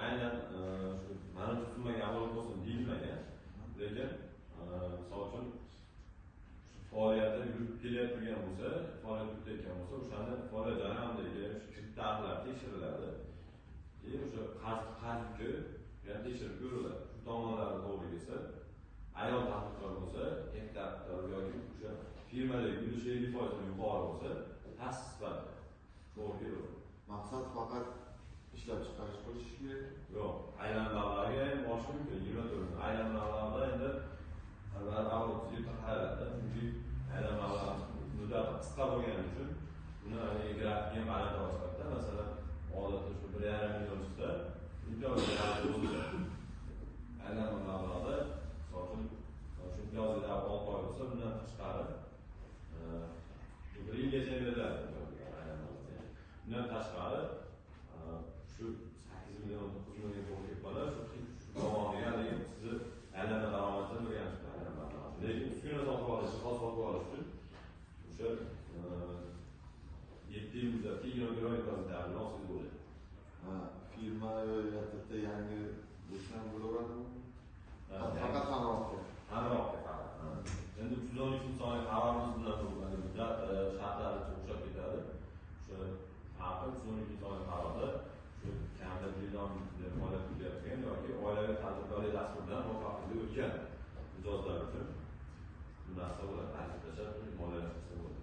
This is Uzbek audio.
aynan shu mana tuzilmaga amal bo'lsin deyilmagan. Lekin misol uchun faoliyatda yurib kelayotgan bo'lsa, faoliyat yuritayotgan bo'lsa, o'shani faoliyat jarayonidagi tartiblar tekshiriladi. Keyin o'sha qarzdagi yana tekshirib ko'riladi. Shu tomonlari to'g'ri kelsa, ayol tadbirkor bo'lsa, hektar yoki o'sha firmadagi ulushi 50% yuqori bo'lsa, ta'sis sifatida to'g'ri keladi. Maqsad faqat ishlab chiqarish bo'lishi kerak. Yo'q, aylanmalarga ham boshqa mumkin. 24 aylanmalarda endi avval yurtda qaraladi. Chunki aylanmalar muddati qisqa bo'lgani uchun buni grafik ham baland sifatida, masalan, odatda shu 1,5 million chiqsa, imtiyozli bo'lsa, aylanmalarda misol uchun shu imtiyozli 6 oy bo'lsa, bundan tashqari 1 yilgacha beriladi. Bundan tashqari shu 8 million 9 million to'g'ri kelib qoladi. Shu tomoniga sizni aylanma daromaddan o'rganishgan. Lekin uskuna sotib olish, jihoz sotib olish uchun o'sha 7 yil muddatga 20 imtiyozli olsangiz bo'ladi. Firma yo'lida yangi do'stlar bo'laveradimi? Faqat hamrohga. Hamrohga faqat. Endi 313 sonli qarorimiz bilan muddat shartlari o'xshab ketadi. O'sha farqi 312 sonli qarorda shu kamida million faoliyat yuritayotgan yoki oilaviy tadbirkorlik dasturidan muvaffaqiyatli o'tgan mijozlar uchun bu narsa bo'ladi. Ta'kidlashlar moliyalashtirsa bo'ladi.